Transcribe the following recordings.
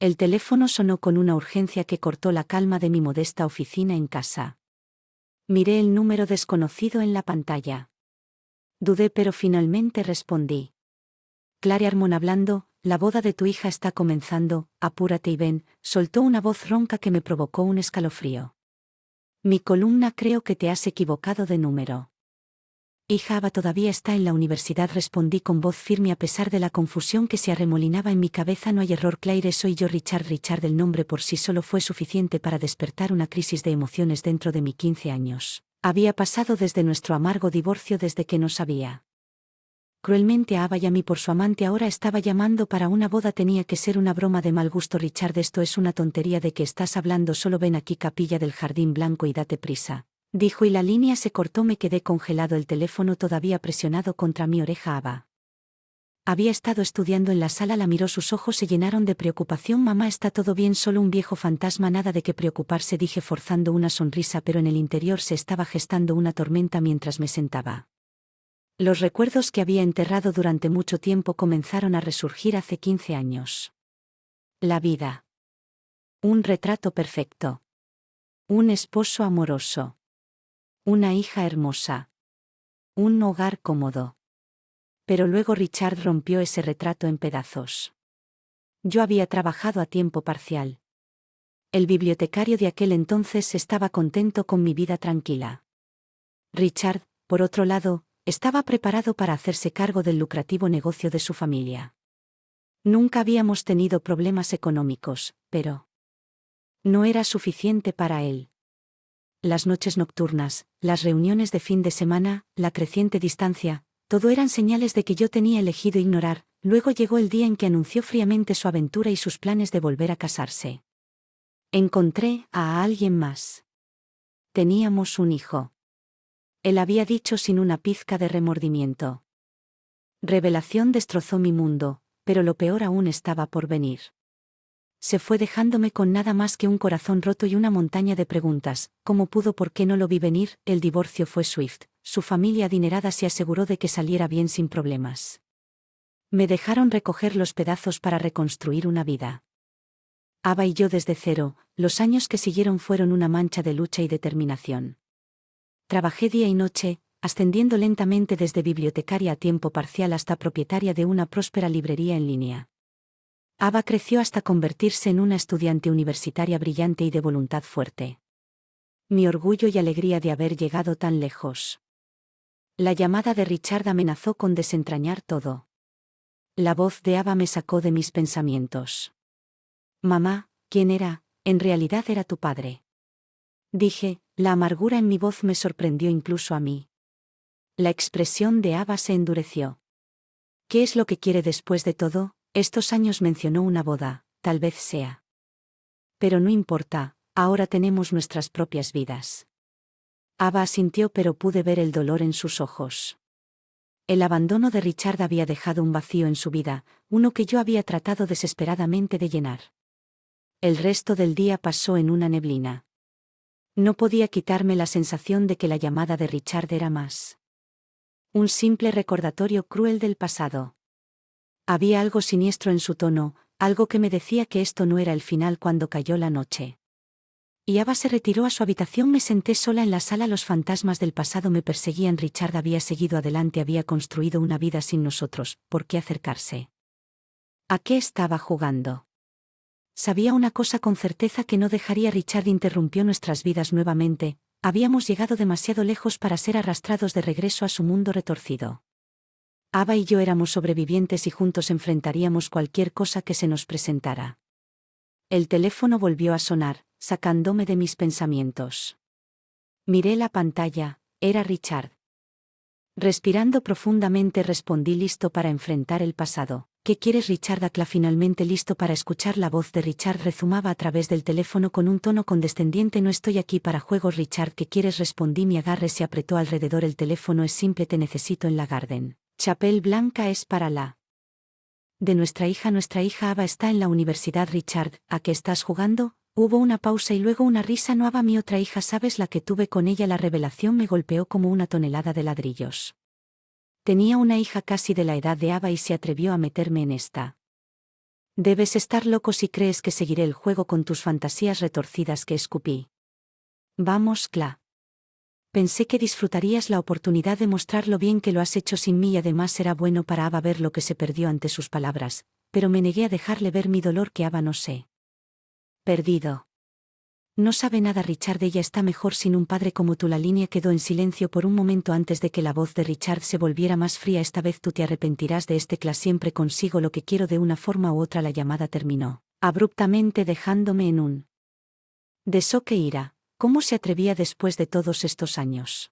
El teléfono sonó con una urgencia que cortó la calma de mi modesta oficina en casa. Miré el número desconocido en la pantalla. Dudé, pero finalmente respondí. Clary Armon hablando, la boda de tu hija está comenzando, apúrate y ven, soltó una voz ronca que me provocó un escalofrío. Mi columna, creo que te has equivocado de número. Hija, Ava todavía está en la universidad, respondí con voz firme a pesar de la confusión que se arremolinaba en mi cabeza. No hay error, Claire, soy yo, Richard. Richard, el nombre por sí solo fue suficiente para despertar una crisis de emociones dentro de mis 15 años. Había pasado desde nuestro amargo divorcio, desde que nos había cruelmente a Ava y a mí por su amante, ahora estaba llamando para una boda. Tenía que ser una broma de mal gusto. Richard, esto es una tontería. ¿De qué estás hablando? Solo ven aquí, Capilla del Jardín Blanco, y date prisa, dijo, y la línea se cortó. Me quedé congelado, el teléfono todavía presionado contra mi oreja. Ava había estado estudiando en la sala, la miró, sus ojos se llenaron de preocupación. Mamá, está todo bien, solo un viejo fantasma, nada de qué preocuparse, dije forzando una sonrisa, pero en el interior se estaba gestando una tormenta mientras me sentaba. Los recuerdos que había enterrado durante mucho tiempo comenzaron a resurgir hace 15 años. La vida. Un retrato perfecto. Un esposo amoroso. Una hija hermosa. Un hogar cómodo. Pero luego Richard rompió ese retrato en pedazos. Yo había trabajado a tiempo parcial. El bibliotecario de aquel entonces estaba contento con mi vida tranquila. Richard, por otro lado, estaba preparado para hacerse cargo del lucrativo negocio de su familia. Nunca habíamos tenido problemas económicos, pero no era suficiente para él. Las noches nocturnas, las reuniones de fin de semana, la creciente distancia, todo eran señales de que yo tenía elegido ignorar. Luego llegó el día en que anunció fríamente su aventura y sus planes de volver a casarse. Encontré a alguien más. Teníamos un hijo. Él había dicho sin una pizca de remordimiento. Revelación destrozó mi mundo, pero lo peor aún estaba por venir. Se fue dejándome con nada más que un corazón roto y una montaña de preguntas. ¿Cómo pudo? ¿Por qué no lo vi venir? El divorcio fue swift. Su familia adinerada se aseguró de que saliera bien sin problemas. Me dejaron recoger los pedazos para reconstruir una vida. Ava y yo desde cero. Los años que siguieron fueron una mancha de lucha y determinación. Trabajé día y noche, ascendiendo lentamente desde bibliotecaria a tiempo parcial hasta propietaria de una próspera librería en línea. Ava creció hasta convertirse en una estudiante universitaria brillante y de voluntad fuerte. Mi orgullo y alegría de haber llegado tan lejos. La llamada de Richard amenazó con desentrañar todo. La voz de Ava me sacó de mis pensamientos. Mamá, ¿quién era? En realidad era tu padre. Dije, la amargura en mi voz me sorprendió incluso a mí. La expresión de Ava se endureció. ¿Qué es lo que quiere después de todo? Estos años mencionó una boda, tal vez sea. Pero no importa, ahora tenemos nuestras propias vidas. Ava asintió, pero pude ver el dolor en sus ojos. El abandono de Richard había dejado un vacío en su vida, uno que yo había tratado desesperadamente de llenar. El resto del día pasó en una neblina. No podía quitarme la sensación de que la llamada de Richard era más un simple recordatorio cruel del pasado. Había algo siniestro en su tono, algo que me decía que esto no era el final. Cuando cayó la noche y Ava se retiró a su habitación, me senté sola en la sala. Los fantasmas del pasado me perseguían. Richard había seguido adelante, había construido una vida sin nosotros. ¿Por qué acercarse? ¿A qué estaba jugando? Sabía una cosa con certeza, que no dejaría. Richard interrumpió nuestras vidas nuevamente. Habíamos llegado demasiado lejos para ser arrastrados de regreso a su mundo retorcido. Ava y yo éramos sobrevivientes y juntos enfrentaríamos cualquier cosa que se nos presentara. El teléfono volvió a sonar, sacándome de mis pensamientos. Miré la pantalla, era Richard. Respirando profundamente respondí, listo para enfrentar el pasado. ¿Qué quieres, Richard? Acla finalmente listo para escuchar. La voz de Richard rezumaba a través del teléfono con un tono condescendiente. No estoy aquí para juegos, Richard. ¿Qué quieres? Respondí. Mi agarre se apretó alrededor. El teléfono es simple. Te necesito en la Garden Chapel Blanca. Es para la de nuestra hija. Nuestra hija Ava está en la universidad. Richard, ¿a qué estás jugando? Hubo una pausa y luego una risa. No, Ava, mi otra hija, ¿sabes la que tuve con ella? La revelación me golpeó como una tonelada de ladrillos. Tenía una hija casi de la edad de Ava y se atrevió a meterme en esta Debes estar loco si crees que seguiré el juego con tus fantasías retorcidas, que escupí. Vamos, Cla. Pensé que disfrutarías la oportunidad de mostrar lo bien que lo has hecho sin mí y además será bueno para Ava ver lo que se perdió ante sus palabras, pero me negué a dejarle ver mi dolor que Ava no sé. Perdido. No sabe nada Richard, ella está mejor sin un padre como tú. La línea quedó en silencio por un momento antes de que la voz de Richard se volviera más fría. Esta vez tú te arrepentirás de este Cla, siempre consigo lo que quiero de una forma u otra. La llamada terminó abruptamente dejándome en un de shock e ira. ¿Cómo se atrevía después de todos estos años?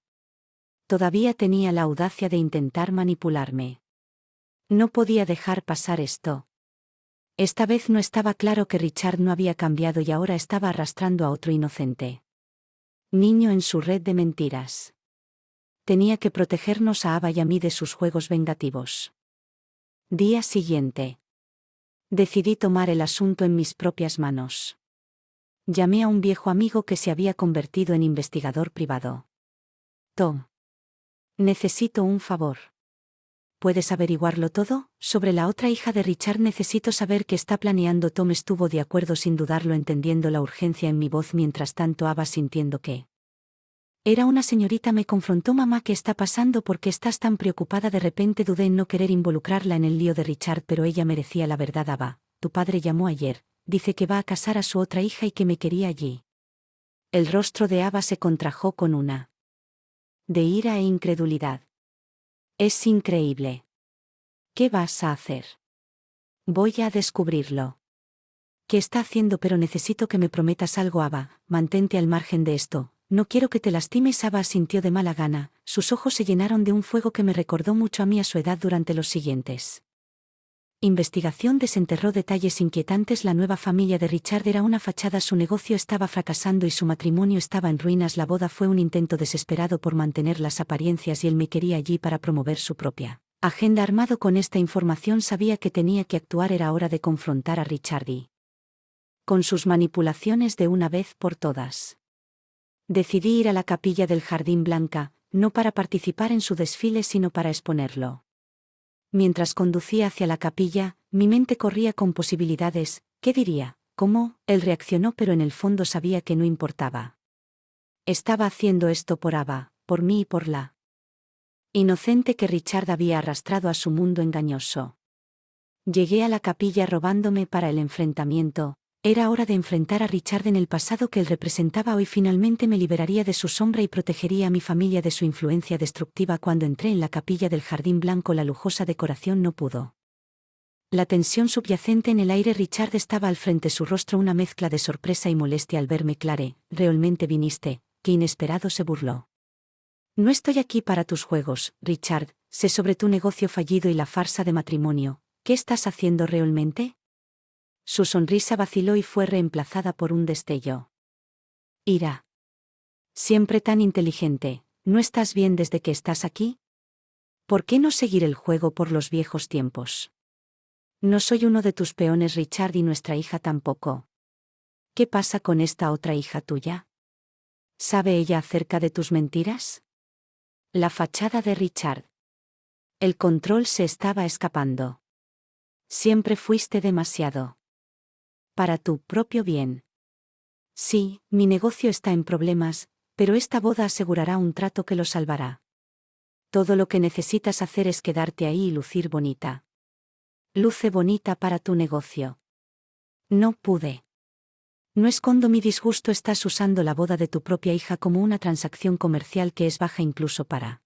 Todavía tenía la audacia de intentar manipularme. No podía dejar pasar esto. Esta vez no estaba claro que Richard no había cambiado y ahora estaba arrastrando a otro inocente niño en su red de mentiras. Tenía que protegernos a Ava y a mí de sus juegos vengativos. Día siguiente. Decidí tomar el asunto en mis propias manos. Llamé a un viejo amigo que se había convertido en investigador privado. Tom. Necesito un favor. ¿Puedes averiguarlo todo? Sobre la otra hija de Richard necesito saber qué está planeando. Tom estuvo de acuerdo sin dudarlo, entendiendo la urgencia en mi voz. Mientras tanto Ava, sintiendo que era una señorita, me confrontó. Mamá, ¿qué está pasando? ¿Por qué estás tan preocupada? De repente dudé en no querer involucrarla en el lío de Richard, pero ella merecía la verdad. Ava, tu padre llamó ayer, dice que va a casar a su otra hija y que me quería allí. El rostro de Ava se contrajo con una de ira e incredulidad. Es increíble. ¿Qué vas a hacer? Voy a descubrirlo. ¿Qué está haciendo? Pero necesito que me prometas algo, Ava, mantente al margen de esto. No quiero que te lastimes. Ava sintió de mala gana, sus ojos se llenaron de un fuego que me recordó mucho a mí a su edad. Durante los siguientes investigación desenterró detalles inquietantes. La nueva familia de Richard era una fachada, su negocio estaba fracasando y su matrimonio estaba en ruinas. La boda fue un intento desesperado por mantener las apariencias y él me quería allí para promover su propia agenda. Armado con esta información sabía que tenía que actuar, era hora de confrontar a Richard y con sus manipulaciones de una vez por todas. Decidí ir a la capilla del Jardín Blanca, no para participar en su desfile sino para exponerlo. Mientras conducía hacia la capilla, mi mente corría con posibilidades. ¿Qué diría? ¿Cómo? Él reaccionó, pero en el fondo sabía que no importaba. Estaba haciendo esto por Ava, por mí y por la inocente que Richard había arrastrado a su mundo engañoso. Llegué a la capilla robándome para el enfrentamiento. Era hora de enfrentar a Richard en el pasado que él representaba. Hoy finalmente me liberaría de su sombra y protegería a mi familia de su influencia destructiva. Cuando entré en la capilla del Jardín Blanco, la lujosa decoración no pudo. La tensión subyacente en el aire. Richard estaba al frente, su rostro una mezcla de sorpresa y molestia al verme. Clare, ¿realmente viniste? Qué inesperado, se burló. No estoy aquí para tus juegos, Richard, sé sobre tu negocio fallido y la farsa de matrimonio. ¿Qué estás haciendo realmente? Su sonrisa vaciló y fue reemplazada por un destello. Ira. Siempre tan inteligente, ¿no estás bien desde que estás aquí? ¿Por qué no seguir el juego por los viejos tiempos? No soy uno de tus peones, Richard, y nuestra hija tampoco. ¿Qué pasa con esta otra hija tuya? ¿Sabe ella acerca de tus mentiras? La fachada de Richard. El control se estaba escapando. Siempre fuiste demasiado. Para tu propio bien. Sí, mi negocio está en problemas, pero esta boda asegurará un trato que lo salvará. Todo lo que necesitas hacer es quedarte ahí y lucir bonita. Luce bonita para tu negocio. No pude. No escondo mi disgusto, estás usando la boda de tu propia hija como una transacción comercial que es baja incluso para.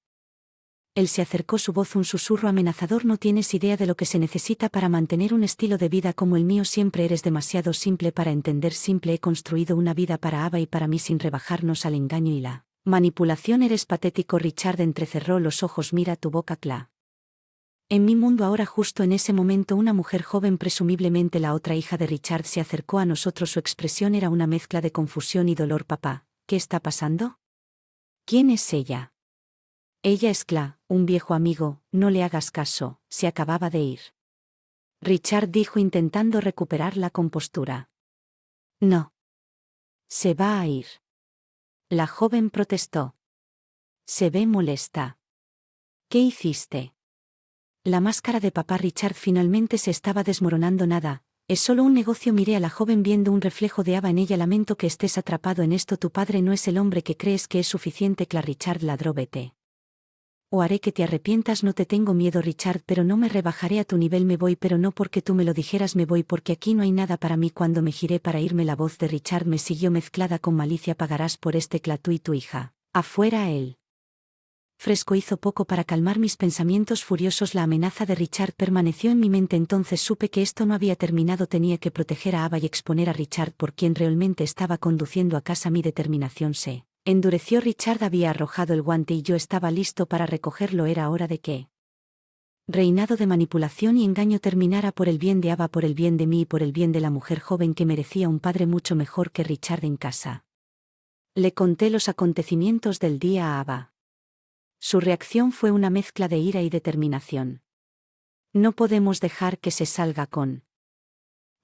Él se acercó, su voz un susurro amenazador. No tienes idea de lo que se necesita para mantener un estilo de vida como el mío. Siempre eres demasiado simple para entender. Simple, he construido una vida para Ava y para mí sin rebajarnos al engaño y la manipulación. Eres patético. Richard entrecerró los ojos. Mira tu boca, Cla. En mi mundo ahora. Justo en ese momento una mujer joven, presumiblemente la otra hija de Richard, se acercó a nosotros. Su expresión era una mezcla de confusión y dolor. Papá, ¿qué está pasando? ¿Quién es ella? Ella es Cla, un viejo amigo, no le hagas caso, se acababa de ir. Richard dijo intentando recuperar la compostura. No. Se va a ir. La joven protestó. Se ve molesta. ¿Qué hiciste? La máscara de papá Richard finalmente se estaba desmoronando. Nada, Es solo un negocio. Miré a la joven viendo un reflejo de Ava en ella. Lamento que estés atrapado en esto. Tu padre no es el hombre que crees que es suficiente. Richard ladró. Vete. O haré que te arrepientas. No te tengo miedo, Richard, pero no me rebajaré a tu nivel. Me voy, pero no porque tú me lo dijeras. Me voy porque aquí no hay nada para mí. Cuando me giré para irme, la voz de Richard me siguió mezclada con malicia. Pagarás por este. Tú y tu hija. Afuera él. Fresco hizo poco para calmar mis pensamientos furiosos. La amenaza de Richard permaneció en mi mente. Entonces supe que esto no había terminado. Tenía que proteger a Ava y exponer a Richard por quien realmente estaba conduciendo a casa. Mi determinación se endureció. Richard había arrojado el guante y yo estaba listo para recogerlo. Era hora de que reinado de manipulación y engaño terminara, por el bien de Ava, por el bien de mí y por el bien de la mujer joven que merecía un padre mucho mejor que Richard en casa. Le conté los acontecimientos del día a Ava. Su reacción fue una mezcla de ira y determinación. No podemos dejar que se salga con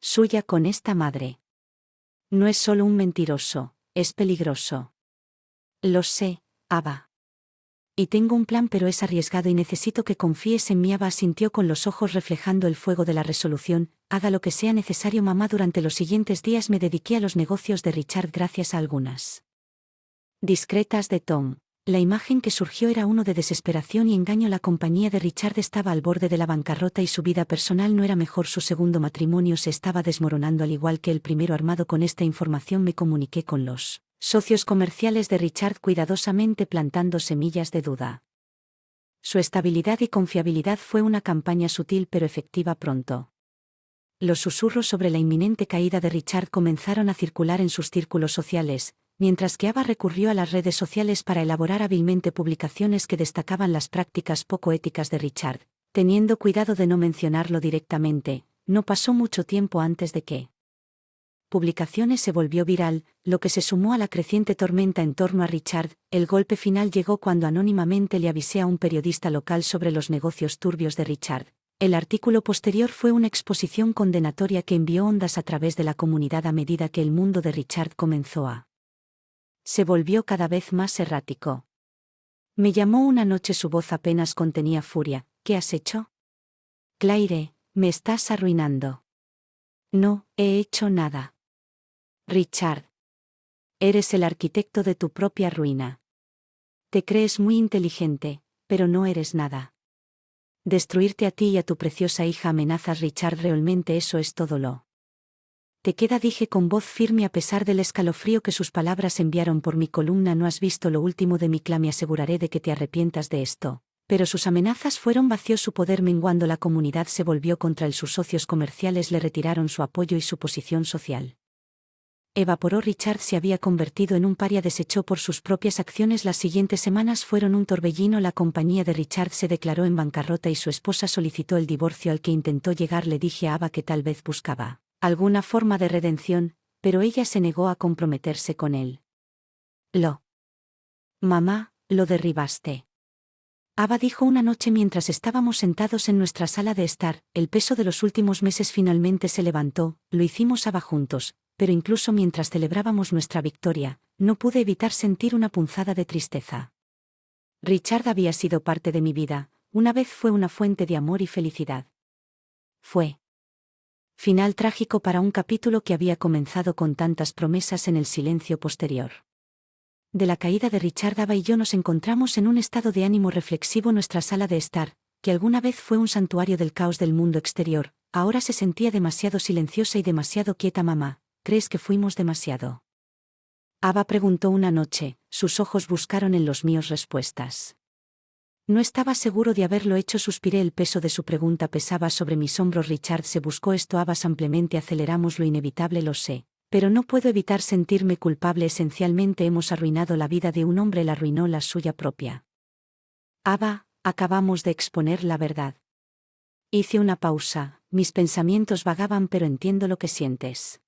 suya con esta madre. No es solo un mentiroso, es peligroso. Lo sé, Ava. Y tengo un plan, pero es arriesgado y necesito que confíes en mí. Ava asintió con los ojos reflejando el fuego de la resolución. Haga lo que sea necesario, mamá. Durante los siguientes días me dediqué a los negocios de Richard gracias a algunas discretas de Tom. La imagen que surgió era uno de desesperación y engaño. La compañía de Richard estaba al borde de la bancarrota y su vida personal no era mejor. Su segundo matrimonio se estaba desmoronando al igual que el primero. Armado con esta información me comuniqué con los socios comerciales de Richard, cuidadosamente plantando semillas de duda. Su estabilidad y confiabilidad fue una campaña sutil pero efectiva. Pronto los susurros sobre la inminente caída de Richard comenzaron a circular en sus círculos sociales, mientras que Ava recurrió a las redes sociales para elaborar hábilmente publicaciones que destacaban las prácticas poco éticas de Richard, teniendo cuidado de no mencionarlo directamente. No pasó mucho tiempo antes de que publicaciones se volvió viral, lo que se sumó a la creciente tormenta en torno a Richard. El golpe final llegó cuando anónimamente le avisé a un periodista local sobre los negocios turbios de Richard. El artículo posterior fue una exposición condenatoria que envió ondas a través de la comunidad a medida que el mundo de Richard comenzó a se volvió cada vez más errático. Me llamó una noche, su voz apenas contenía furia. ¿Qué has hecho? Claire, me estás arruinando. No, he hecho nada. Richard. Eres el arquitecto de tu propia ruina. Te crees muy inteligente, pero no eres nada. Destruirte a ti y a tu preciosa hija. Amenazas, Richard. Realmente eso es todo lo te queda, dije con voz firme a pesar del escalofrío que sus palabras enviaron por mi columna. No has visto lo último de mi clan. Me aseguraré de que te arrepientas de esto. Pero sus amenazas fueron vacíos. Su poder menguando. La comunidad se volvió contra él. Sus socios comerciales le retiraron su apoyo y su posición social evaporó. Richard se había convertido en un paria deshecho por sus propias acciones. Las siguientes semanas fueron un torbellino. La compañía de Richard se declaró en bancarrota y su esposa solicitó el divorcio, al que intentó llegar. Le dije a Ava que tal vez buscaba alguna forma de redención, pero ella se negó a comprometerse con él. Mamá, lo derribaste. Ava dijo una noche mientras estábamos sentados en nuestra sala de estar. El peso de los últimos meses finalmente se levantó. Lo hicimos, Ava, juntos, pero incluso mientras celebrábamos nuestra victoria, no pude evitar sentir una punzada de tristeza. Richard había sido parte de mi vida. Una vez fue una fuente de amor y felicidad. Fue final trágico para un capítulo que había comenzado con tantas promesas. En el silencio posterior de la caída de Richard, Ava y yo nos encontramos en un estado de ánimo reflexivo. Nuestra sala de estar, que alguna vez fue un santuario del caos del mundo exterior, ahora se sentía demasiado silenciosa y demasiado quieta. Mamá, ¿crees que fuimos demasiado? Ava preguntó una noche. Sus ojos buscaron en los míos respuestas. No estaba seguro de haberlo hecho, suspiré. El peso de su pregunta pesaba sobre mis hombros. Richard se buscó esto. Ava, ampliamente aceleramos lo inevitable, lo sé. Pero no puedo evitar sentirme culpable. Esencialmente hemos arruinado la vida de un hombre. Él arruinó la suya propia. Ava, acabamos de exponer la verdad. Hice una pausa. Mis pensamientos vagaban, pero entiendo lo que sientes.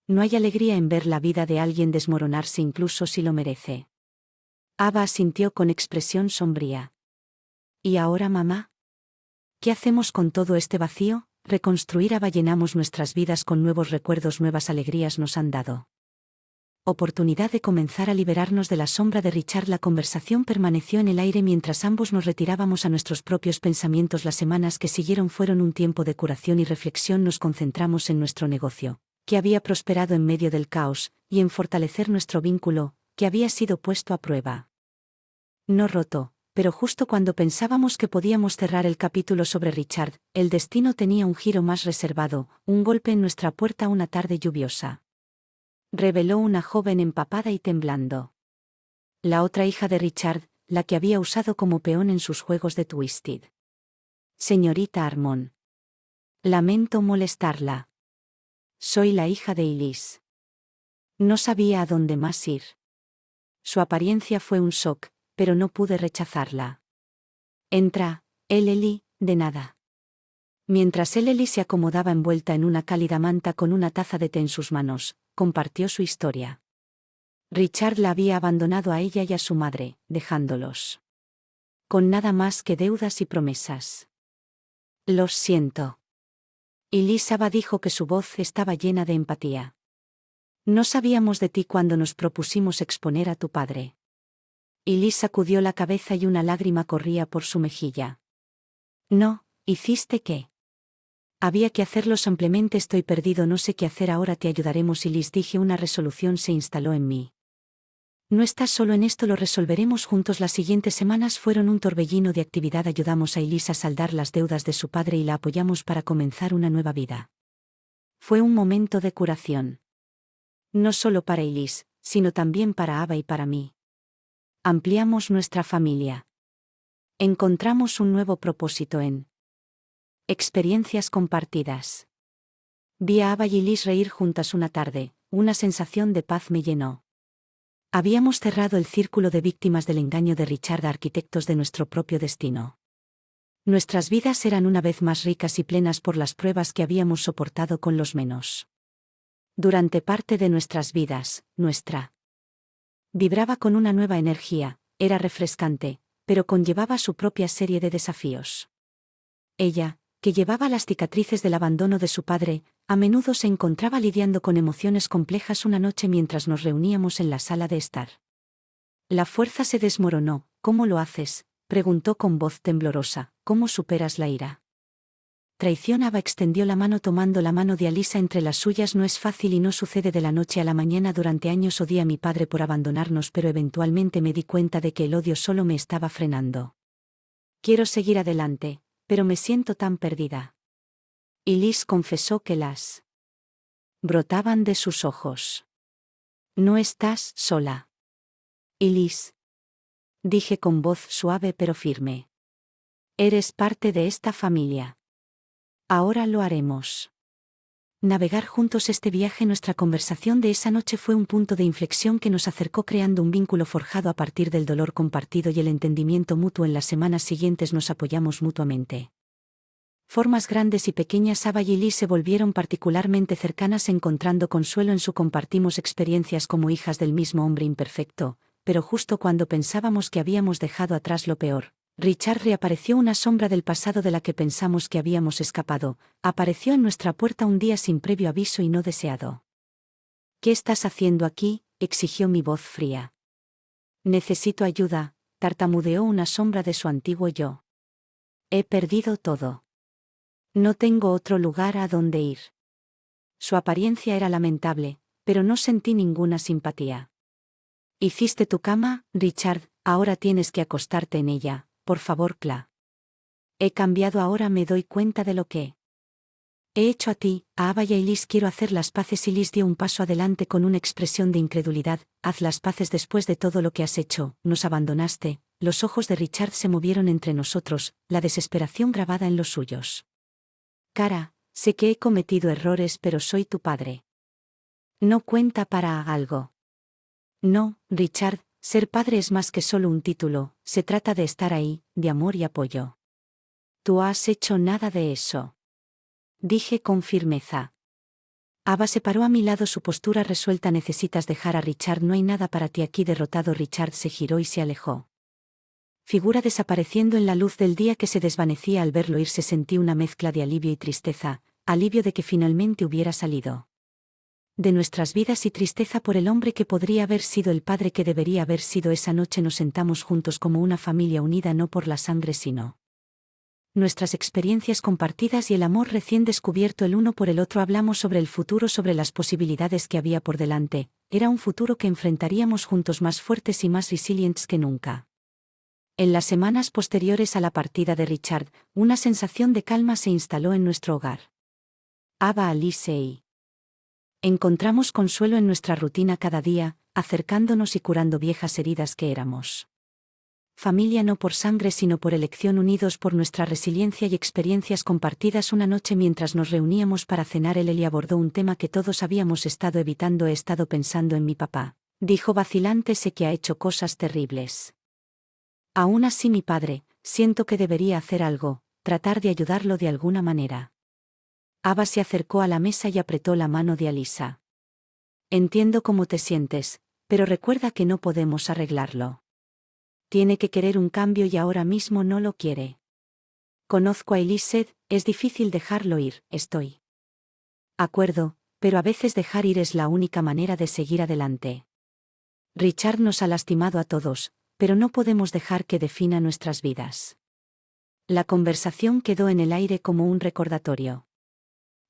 No hay alegría en ver la vida de alguien desmoronarse, incluso si lo merece. Ava asintió con expresión sombría. ¿Y ahora, mamá? ¿Qué hacemos con todo este vacío? Reconstruir. Ava, llenamos nuestras vidas con nuevos recuerdos, nuevas alegrías nos han dado oportunidad de comenzar a liberarnos de la sombra de Richard. La conversación permaneció en el aire mientras ambos nos retirábamos a nuestros propios pensamientos. Las semanas que siguieron fueron un tiempo de curación y reflexión. Nos concentramos en nuestro negocio, que había prosperado en medio del caos, y en fortalecer nuestro vínculo, que había sido puesto a prueba. No roto, pero justo cuando pensábamos que podíamos cerrar el capítulo sobre Richard, el destino tenía un giro más reservado, un golpe en nuestra puerta una tarde lluviosa. Reveló una joven empapada y temblando. La otra hija de Richard, la que había usado como peón en sus juegos de Twisted. Señorita Armon. Lamento molestarla. Soy la hija de Elise. No sabía a dónde más ir. Su apariencia fue un shock, pero no pude rechazarla. Entra, Ellie, de nada. Mientras Ellie se acomodaba envuelta en una cálida manta con una taza de té en sus manos, compartió su historia. Richard la había abandonado a ella y a su madre, dejándolos con nada más que deudas y promesas. Los siento. Elizabeth dijo que su voz estaba llena de empatía. No sabíamos de ti cuando nos propusimos exponer a tu padre. Elise sacudió la cabeza y una lágrima corría por su mejilla. No, ¿hiciste qué? Había que hacerlo. Simplemente estoy perdido, no sé qué hacer ahora. Te ayudaremos, Elise, dije. Una resolución se instaló en mí. No estás solo en esto, lo resolveremos juntos. Las siguientes semanas fueron un torbellino de actividad. Ayudamos a Elise a saldar las deudas de su padre y la apoyamos para comenzar una nueva vida. Fue un momento de curación. No solo para Elise, sino también para Ava y para mí. Ampliamos nuestra familia. Encontramos un nuevo propósito en experiencias compartidas. Vi a Ava y Elise reír juntas una tarde, una sensación de paz me llenó. Habíamos cerrado el círculo de víctimas del engaño de Richard, arquitectos de nuestro propio destino. Nuestras vidas eran una vez más ricas y plenas por las pruebas que habíamos soportado con los menos. Durante parte de nuestras vidas, nuestra vibraba con una nueva energía, era refrescante, pero conllevaba su propia serie de desafíos. Ella, que llevaba las cicatrices del abandono de su padre, a menudo se encontraba lidiando con emociones complejas. Una noche mientras nos reuníamos en la sala de estar, la fuerza se desmoronó. ¿Cómo lo haces?, preguntó con voz temblorosa. ¿Cómo superas la ira? Traición. Ava extendió la mano tomando la mano de Alisa entre las suyas. No es fácil y no sucede de la noche a la mañana. Durante años odié a mi padre por abandonarnos, pero eventualmente me di cuenta de que el odio solo me estaba frenando. Quiero seguir adelante, pero me siento tan perdida. Elise confesó que las brotaban de sus ojos. No estás sola. Elise, dije con voz suave pero firme. Eres parte de esta familia. Ahora lo haremos. Navegar juntos este viaje. Nuestra conversación de esa noche fue un punto de inflexión que nos acercó, creando un vínculo forjado a partir del dolor compartido y el entendimiento mutuo. En las semanas siguientes nos apoyamos mutuamente. Formas grandes y pequeñas. Ava y Elise se volvieron particularmente cercanas, encontrando consuelo en su compartimos experiencias como hijas del mismo hombre imperfecto, pero justo cuando pensábamos que habíamos dejado atrás lo peor, Richard reapareció. Una sombra del pasado de la que pensamos que habíamos escapado, apareció en nuestra puerta un día sin previo aviso y no deseado. ¿Qué estás haciendo aquí?, exigió mi voz fría. Necesito ayuda, tartamudeó una sombra de su antiguo yo. He perdido todo. No tengo otro lugar a donde ir. Su apariencia era lamentable, pero no sentí ninguna simpatía. Hiciste tu cama, Richard, ahora tienes que acostarte en ella, por favor, Cla. He cambiado, ahora me doy cuenta de lo que he hecho a ti, a Ava y a Elise. Quiero hacer las paces. Elise dio un paso adelante con una expresión de incredulidad. Haz las paces después de todo lo que has hecho, nos abandonaste. Los ojos de Richard se movieron entre nosotros, la desesperación grabada en los suyos. Cara, sé que he cometido errores, pero soy tu padre. ¿No cuenta para algo? No, Richard, ser padre es más que solo un título, se trata de estar ahí, de amor y apoyo. Tú has hecho nada de eso. Dije con firmeza. Ava se paró a mi lado, su postura resuelta. Necesitas dejar a Richard, no hay nada para ti aquí. Derrotado, Richard se giró y se alejó. Figura desapareciendo en la luz del día que se desvanecía. Al verlo irse sentí una mezcla de alivio y tristeza, alivio de que finalmente hubiera salido. de nuestras vidas y tristeza por el hombre que podría haber sido el padre que debería haber sido. Esa noche nos sentamos juntos como una familia unida no por la sangre sino nuestras experiencias compartidas y el amor recién descubierto el uno por el otro. Hablamos sobre el futuro, sobre las posibilidades que había por delante. Era un futuro que enfrentaríamos juntos, más fuertes y más resilientes que nunca. En las semanas posteriores a la partida de Richard, una sensación de calma se instaló en nuestro hogar. Ava, Alice y encontramos consuelo en nuestra rutina cada día, acercándonos y curando viejas heridas que éramos. Familia no por sangre sino por elección, unidos por nuestra resiliencia y experiencias compartidas. Una noche mientras nos reuníamos para cenar, Eli abordó un tema que todos habíamos estado evitando. He estado pensando en mi papá, dijo vacilante. Sé que ha hecho cosas terribles. Aún así mi padre, siento que debería hacer algo, tratar de ayudarlo de alguna manera. Ava se acercó a la mesa y apretó la mano de Alisa. Entiendo cómo te sientes, pero recuerda que no podemos arreglarlo. Tiene que querer un cambio y ahora mismo no lo quiere. Conozco a Elise, es difícil dejarlo ir, estoy acuerdo, pero a veces dejar ir es la única manera de seguir adelante. Richard nos ha lastimado a todos, pero no podemos dejar que defina nuestras vidas. La conversación quedó en el aire como un recordatorio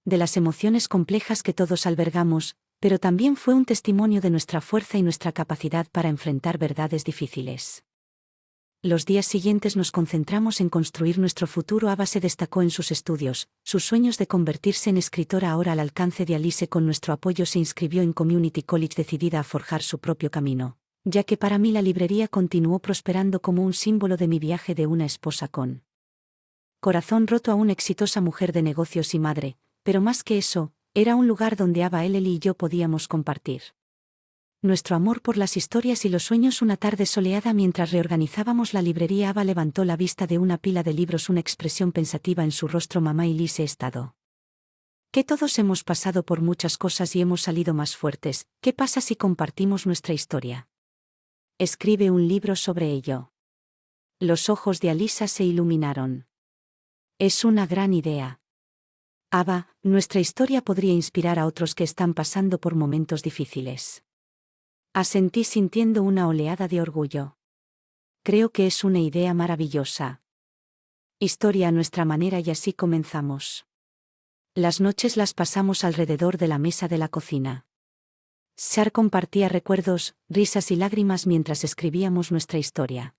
de las emociones complejas que todos albergamos, pero también fue un testimonio de nuestra fuerza y nuestra capacidad para enfrentar verdades difíciles. Los días siguientes nos concentramos en construir nuestro futuro. Ava se destacó en sus estudios, sus sueños de convertirse en escritora ahora al alcance de Alice. Con nuestro apoyo se inscribió en Community College decidida a forjar su propio camino, ya que para mí la librería continuó prosperando como un símbolo de mi viaje de una esposa con corazón roto a una exitosa mujer de negocios y madre, pero más que eso, era un lugar donde Ava, Eli y yo podíamos compartir nuestro amor por las historias y los sueños. Una tarde soleada mientras reorganizábamos la librería, Ava levantó la vista de una pila de libros, una expresión pensativa en su rostro. Mamá y Liz, he estado que todos hemos pasado por muchas cosas y hemos salido más fuertes. ¿Qué pasa si compartimos nuestra historia? Escribe un libro sobre ello. Los ojos de Alisa se iluminaron. Es una gran idea. Ava, nuestra historia podría inspirar a otros que están pasando por momentos difíciles. Asentí sintiendo una oleada de orgullo. Creo que es una idea maravillosa. Historia a nuestra manera y así comenzamos. Las noches las pasamos alrededor de la mesa de la cocina. Shar compartía recuerdos, risas y lágrimas mientras escribíamos nuestra historia.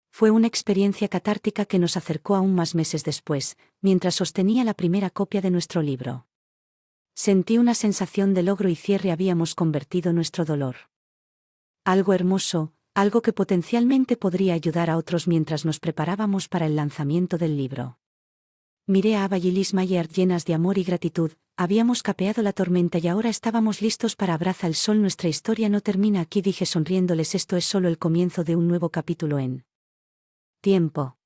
Fue una experiencia catártica que nos acercó aún más meses después, mientras sostenía la primera copia de nuestro libro. Sentí una sensación de logro y cierre. Habíamos convertido nuestro dolor algo hermoso, algo que potencialmente podría ayudar a otros. Mientras nos preparábamos para el lanzamiento del libro, miré a Ava y Liz Mayer llenas de amor y gratitud. Habíamos capeado la tormenta y ahora estábamos listos para abrazar el sol. Nuestra historia no termina aquí, dije sonriéndoles. Esto es solo el comienzo de un nuevo capítulo en tiempo.